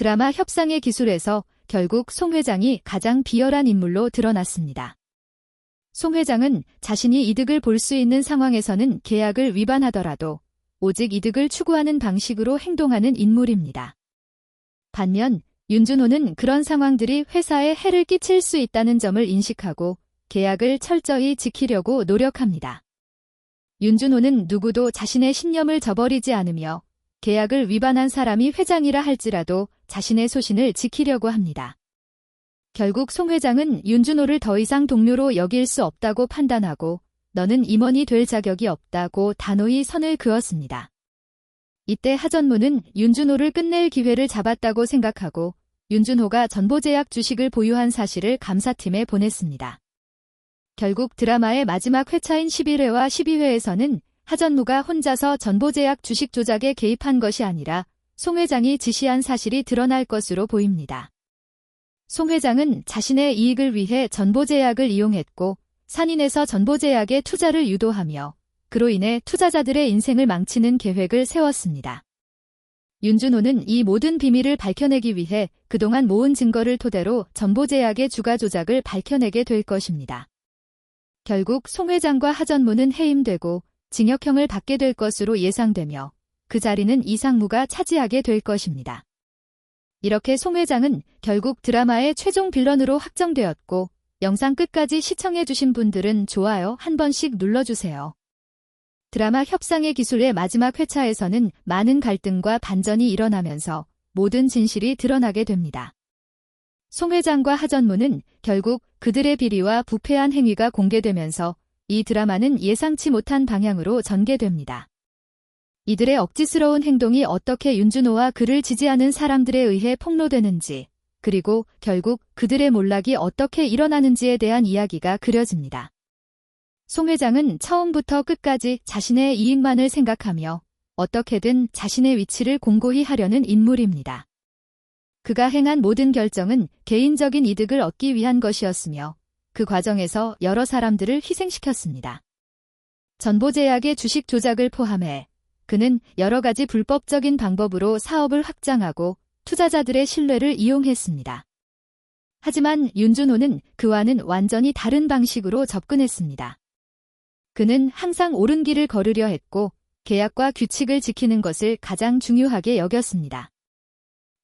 드라마 협상의 기술에서 결국 송 회장이 가장 비열한 인물로 드러났습니다. 송 회장은 자신이 이득을 볼 수 있는 상황에서는 계약을 위반하더라도 오직 이득을 추구하는 방식으로 행동하는 인물입니다. 반면 윤준호는 그런 상황들이 회사에 해를 끼칠 수 있다는 점을 인식하고 계약을 철저히 지키려고 노력합니다. 윤준호는 누구도 자신의 신념을 저버리지 않으며 계약을 위반한 사람이 회장이라 할지라도 자신의 소신을 지키려고 합니다. 결국 송 회장은 윤준호를 더 이상 동료로 여길 수 없다고 판단하고 너는 임원이 될 자격이 없다고 단호히 선을 그었습니다. 이때 하전무는 윤준호를 끝낼 기회를 잡았다고 생각하고 윤준호가 전보제약 주식을 보유한 사실을 감사팀에 보냈습니다. 결국 드라마의 마지막 회차인 11회와 12회에서는 하전무가 혼자서 전보제약 주식 조작에 개입한 것이 아니라 송 회장이 지시한 사실이 드러날 것으로 보입니다. 송 회장은 자신의 이익을 위해 전보제약을 이용했고 산인에서 전보제약에 투자를 유도하며 그로 인해 투자자들의 인생을 망치는 계획을 세웠습니다. 윤준호는 이 모든 비밀을 밝혀내기 위해 그동안 모은 증거를 토대로 전보제약의 주가 조작을 밝혀내게 될 것입니다. 결국 송 회장과 하전무는 해임되고 징역형을 받게 될 것으로 예상되며 그 자리는 이상무가 차지하게 될 것입니다. 이렇게 송 회장은 결국 드라마의 최종 빌런으로 확정되었고 영상 끝까지 시청해주신 분들은 좋아요 한 번씩 눌러주세요. 드라마 협상의 기술의 마지막 회차에서는 많은 갈등과 반전이 일어나면서 모든 진실이 드러나게 됩니다. 송 회장과 하전무는 결국 그들의 비리와 부패한 행위가 공개되면서 이 드라마는 예상치 못한 방향으로 전개됩니다. 이들의 억지스러운 행동이 어떻게 윤준호와 그를 지지하는 사람들에 의해 폭로되는지, 그리고 결국 그들의 몰락이 어떻게 일어나는지에 대한 이야기가 그려집니다. 송 회장은 처음부터 끝까지 자신의 이익만을 생각하며 어떻게든 자신의 위치를 공고히 하려는 인물입니다. 그가 행한 모든 결정은 개인적인 이득을 얻기 위한 것이었으며 그 과정에서 여러 사람들을 희생시켰습니다. 전보제약의 주식 조작을 포함해 그는 여러 가지 불법적인 방법으로 사업을 확장하고 투자자들의 신뢰를 이용했습니다. 하지만 윤준호는 그와는 완전히 다른 방식으로 접근했습니다. 그는 항상 옳은 길을 걸으려 했고 계약과 규칙을 지키는 것을 가장 중요하게 여겼습니다.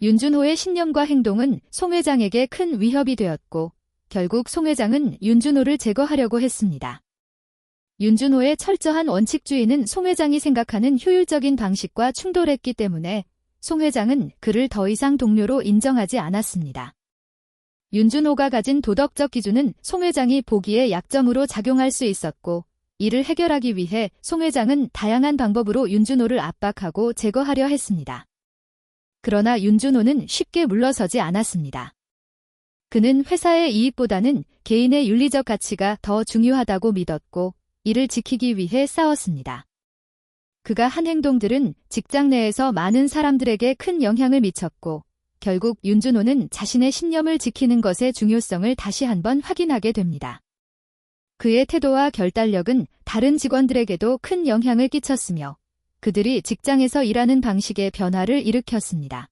윤준호의 신념과 행동은 송 회장에게 큰 위협이 되었고 결국 송 회장은 윤준호를 제거하려고 했습니다. 윤준호의 철저한 원칙주의는 송 회장이 생각하는 효율적인 방식과 충돌했기 때문에 송 회장은 그를 더 이상 동료로 인정하지 않았습니다. 윤준호가 가진 도덕적 기준은 송 회장이 보기에 약점으로 작용할 수 있었고 이를 해결하기 위해 송 회장은 다양한 방법으로 윤준호를 압박하고 제거하려 했습니다. 그러나 윤준호는 쉽게 물러서지 않았습니다. 그는 회사의 이익보다는 개인의 윤리적 가치가 더 중요하다고 믿었고 이를 지키기 위해 싸웠습니다. 그가 한 행동들은 직장 내에서 많은 사람들에게 큰 영향을 미쳤고 결국 윤준호는 자신의 신념을 지키는 것의 중요성을 다시 한번 확인하게 됩니다. 그의 태도와 결단력은 다른 직원들에게도 큰 영향을 끼쳤으며 그들이 직장에서 일하는 방식의 변화를 일으켰습니다.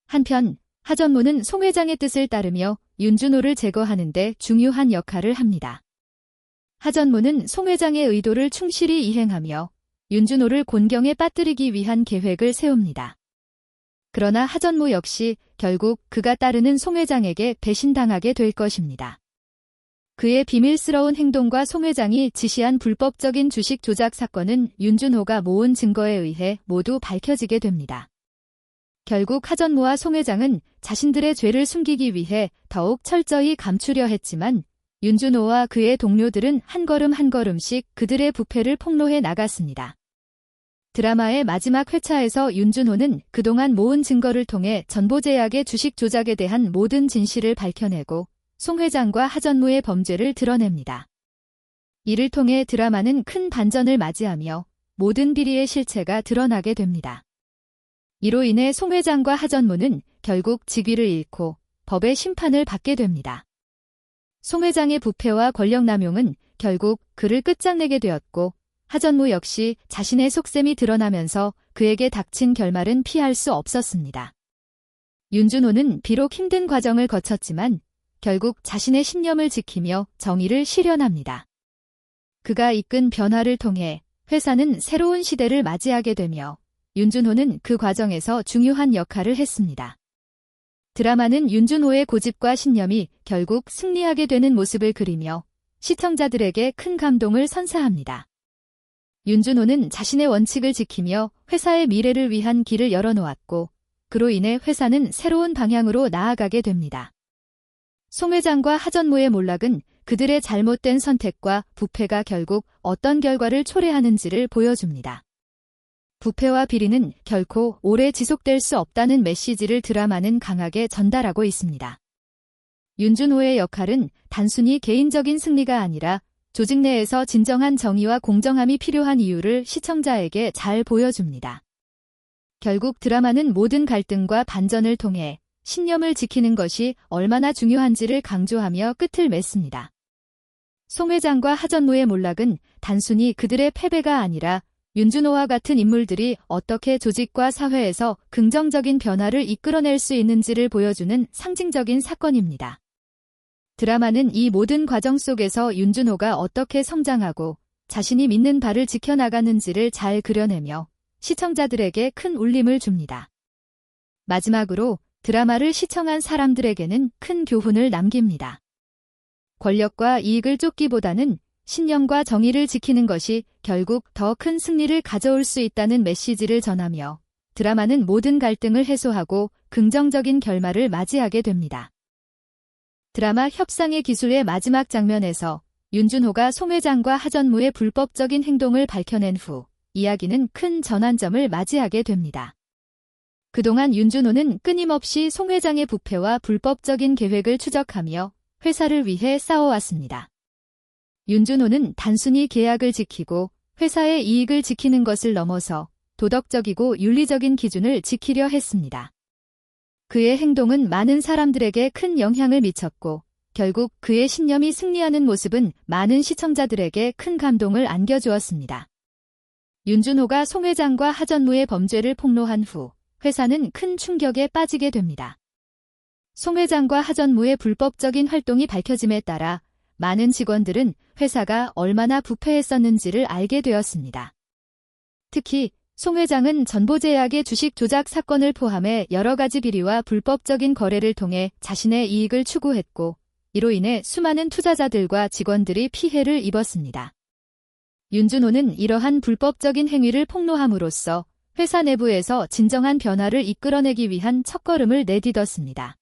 한편 하전무는 송 회장의 뜻을 따르며 윤준호를 제거하는 데 중요한 역할을 합니다. 하전무는 송 회장의 의도를 충실히 이행하며 윤준호를 곤경에 빠뜨리기 위한 계획을 세웁니다. 그러나 하전무 역시 결국 그가 따르는 송 회장에게 배신당하게 될 것입니다. 그의 비밀스러운 행동과 송 회장이 지시한 불법적인 주식 조작 사건은 윤준호가 모은 증거에 의해 모두 밝혀지게 됩니다. 결국 하전무와 송 회장은 자신들의 죄를 숨기기 위해 더욱 철저히 감추려 했지만 윤준호와 그의 동료들은 한 걸음 한 걸음씩 그들의 부패를 폭로해 나갔습니다. 드라마의 마지막 회차에서 윤준호는 그동안 모은 증거를 통해 전보제약의 주식 조작에 대한 모든 진실을 밝혀내고 송 회장과 하전무의 범죄를 드러냅니다. 이를 통해 드라마는 큰 반전을 맞이하며 모든 비리의 실체가 드러나게 됩니다. 이로 인해 송 회장과 하전무는 결국 직위를 잃고 법의 심판을 받게 됩니다. 송 회장의 부패와 권력 남용은 결국 그를 끝장내게 되었고 하전무 역시 자신의 속셈이 드러나면서 그에게 닥친 결말은 피할 수 없었습니다. 윤준호는 비록 힘든 과정을 거쳤지만 결국 자신의 신념을 지키며 정의를 실현합니다. 그가 이끈 변화를 통해 회사는 새로운 시대를 맞이하게 되며 윤준호는 그 과정에서 중요한 역할을 했습니다. 드라마는 윤준호의 고집과 신념이 결국 승리하게 되는 모습을 그리며 시청자들에게 큰 감동을 선사합니다. 윤준호는 자신의 원칙을 지키며 회사의 미래를 위한 길을 열어놓았고 그로 인해 회사는 새로운 방향으로 나아가게 됩니다. 송 회장과 하전무의 몰락은 그들의 잘못된 선택과 부패가 결국 어떤 결과를 초래하는지를 보여줍니다. 부패와 비리는 결코 오래 지속될 수 없다는 메시지를 드라마는 강하게 전달하고 있습니다. 윤준호의 역할은 단순히 개인적인 승리가 아니라 조직 내에서 진정한 정의와 공정함이 필요한 이유를 시청자에게 잘 보여줍니다. 결국 드라마는 모든 갈등과 반전을 통해 신념을 지키는 것이 얼마나 중요한지를 강조하며 끝을 맺습니다. 송 회장과 하전무의 몰락은 단순히 그들의 패배가 아니라 윤준호와 같은 인물들이 어떻게 조직과 사회에서 긍정적인 변화를 이끌어낼 수 있는지를 보여주는 상징적인 사건입니다. 드라마는 이 모든 과정 속에서 윤준호가 어떻게 성장하고 자신이 믿는 바를 지켜나가는지를 잘 그려내며 시청자들에게 큰 울림을 줍니다. 마지막으로 드라마를 시청한 사람들에게는 큰 교훈을 남깁니다. 권력과 이익을 쫓기보다는 신념과 정의를 지키는 것이 결국 더 큰 승리를 가져올 수 있다는 메시지를 전하며 드라마는 모든 갈등을 해소하고 긍정적인 결말을 맞이하게 됩니다. 드라마 협상의 기술의 마지막 장면에서 윤준호가 송 회장과 하전무의 불법적인 행동을 밝혀낸 후 이야기는 큰 전환점을 맞이하게 됩니다. 그동안 윤준호는 끊임없이 송 회장의 부패와 불법적인 계획을 추적하며 회사를 위해 싸워왔습니다. 윤준호는 단순히 계약을 지키고 회사의 이익을 지키는 것을 넘어서 도덕적이고 윤리적인 기준을 지키려 했습니다. 그의 행동은 많은 사람들에게 큰 영향을 미쳤고 결국 그의 신념이 승리하는 모습은 많은 시청자들에게 큰 감동을 안겨주었습니다. 윤준호가 송 회장과 하전무의 범죄를 폭로한 후 회사는 큰 충격에 빠지게 됩니다. 송 회장과 하전무의 불법적인 활동이 밝혀짐에 따라 많은 직원들은 회사가 얼마나 부패했었는지를 알게 되었습니다. 특히 송 회장은 전보제약의 주식 조작 사건을 포함해 여러 가지 비리와 불법적인 거래를 통해 자신의 이익을 추구했고 이로 인해 수많은 투자자들과 직원들이 피해를 입었습니다. 윤준호는 이러한 불법적인 행위를 폭로함으로써 회사 내부에서 진정한 변화를 이끌어내기 위한 첫걸음을 내딛었습니다.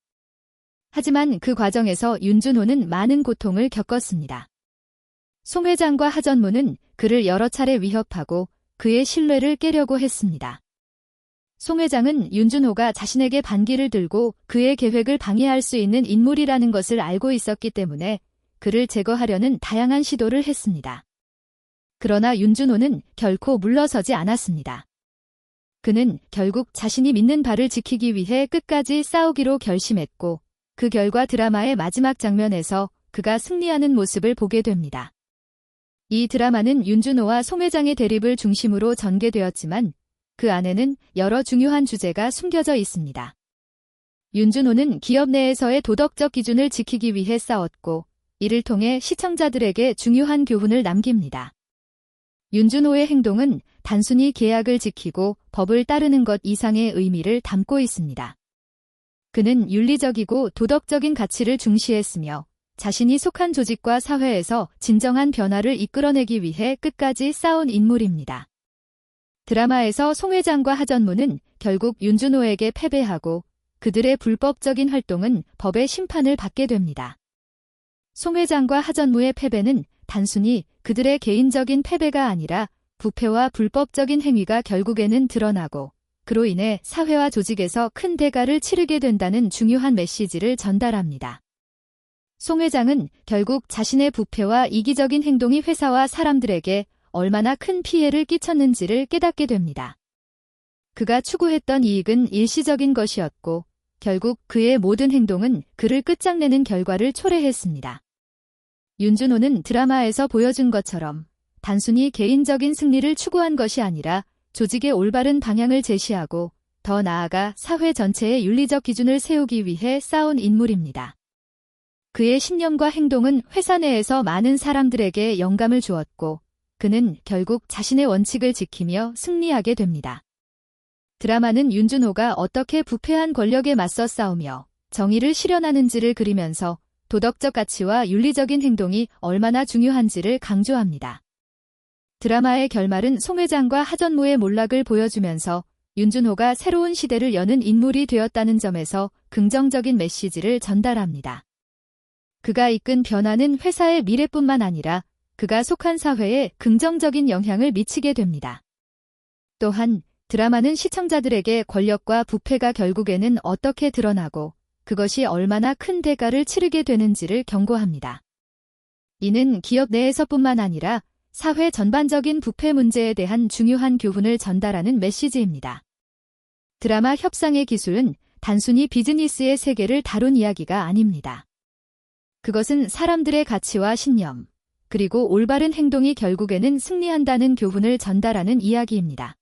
하지만 그 과정에서 윤준호는 많은 고통을 겪었습니다. 송 회장과 하전무는 그를 여러 차례 위협하고 그의 신뢰를 깨려고 했습니다. 송 회장은 윤준호가 자신에게 반기를 들고 그의 계획을 방해할 수 있는 인물이라는 것을 알고 있었기 때문에 그를 제거하려는 다양한 시도를 했습니다. 그러나 윤준호는 결코 물러서지 않았습니다. 그는 결국 자신이 믿는 바를 지키기 위해 끝까지 싸우기로 결심했고 그 결과 드라마의 마지막 장면에서 그가 승리하는 모습을 보게 됩니다. 이 드라마는 윤준호와 송 회장의 대립을 중심으로 전개되었지만 그 안에는 여러 중요한 주제가 숨겨져 있습니다. 윤준호는 기업 내에서의 도덕적 기준을 지키기 위해 싸웠고 이를 통해 시청자들에게 중요한 교훈을 남깁니다. 윤준호의 행동은 단순히 계약을 지키고 법을 따르는 것 이상의 의미를 담고 있습니다. 그는 윤리적이고 도덕적인 가치를 중시했으며 자신이 속한 조직과 사회에서 진정한 변화를 이끌어내기 위해 끝까지 싸운 인물입니다. 드라마에서 송 회장과 하전무는 결국 윤준호에게 패배하고 그들의 불법적인 활동은 법의 심판을 받게 됩니다. 송 회장과 하전무의 패배는 단순히 그들의 개인적인 패배가 아니라 부패와 불법적인 행위가 결국에는 드러나고 그로 인해 사회와 조직에서 큰 대가를 치르게 된다는 중요한 메시지를 전달합니다. 송 회장은 결국 자신의 부패와 이기적인 행동이 회사와 사람들에게 얼마나 큰 피해를 끼쳤는지를 깨닫게 됩니다. 그가 추구했던 이익은 일시적인 것이었고 결국 그의 모든 행동은 그를 끝장내는 결과를 초래했습니다. 윤준호는 드라마에서 보여준 것처럼 단순히 개인적인 승리를 추구한 것이 아니라 조직의 올바른 방향을 제시하고 더 나아가 사회 전체의 윤리적 기준을 세우기 위해 싸운 인물입니다. 그의 신념과 행동은 회사 내에서 많은 사람들에게 영감을 주었고, 그는 결국 자신의 원칙을 지키며 승리하게 됩니다. 드라마는 윤준호가 어떻게 부패한 권력에 맞서 싸우며 정의를 실현하는지를 그리면서 도덕적 가치와 윤리적인 행동이 얼마나 중요한지를 강조합니다. 드라마의 결말은 송 회장과 하전무의 몰락을 보여주면서 윤준호가 새로운 시대를 여는 인물이 되었다는 점에서 긍정적인 메시지를 전달합니다. 그가 이끈 변화는 회사의 미래뿐만 아니라 그가 속한 사회에 긍정적인 영향을 미치게 됩니다. 또한 드라마는 시청자들에게 권력과 부패가 결국에는 어떻게 드러나고 그것이 얼마나 큰 대가를 치르게 되는지를 경고합니다. 이는 기업 내에서뿐만 아니라 사회 전반적인 부패 문제에 대한 중요한 교훈을 전달하는 메시지입니다. 드라마 협상의 기술은 단순히 비즈니스의 세계를 다룬 이야기가 아닙니다. 그것은 사람들의 가치와 신념, 그리고 올바른 행동이 결국에는 승리한다는 교훈을 전달하는 이야기입니다.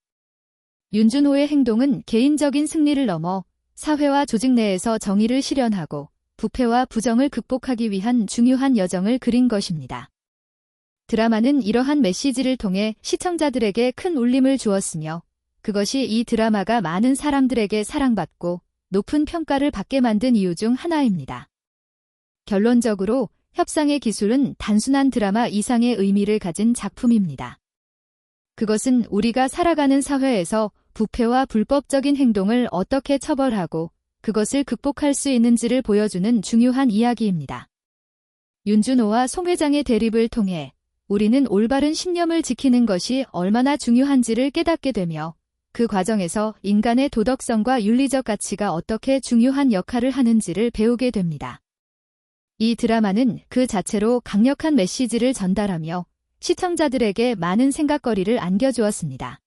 윤준호의 행동은 개인적인 승리를 넘어 사회와 조직 내에서 정의를 실현하고 부패와 부정을 극복하기 위한 중요한 여정을 그린 것입니다. 드라마는 이러한 메시지를 통해 시청자들에게 큰 울림을 주었으며 그것이 이 드라마가 많은 사람들에게 사랑받고 높은 평가를 받게 만든 이유 중 하나입니다. 결론적으로 협상의 기술은 단순한 드라마 이상의 의미를 가진 작품입니다. 그것은 우리가 살아가는 사회에서 부패와 불법적인 행동을 어떻게 처벌하고 그것을 극복할 수 있는지를 보여주는 중요한 이야기입니다. 윤준호와 송 회장의 대립을 통해 우리는 올바른 신념을 지키는 것이 얼마나 중요한지를 깨닫게 되며 그 과정에서 인간의 도덕성과 윤리적 가치가 어떻게 중요한 역할을 하는지를 배우게 됩니다. 이 드라마는 그 자체로 강력한 메시지를 전달하며 시청자들에게 많은 생각거리를 안겨주었습니다.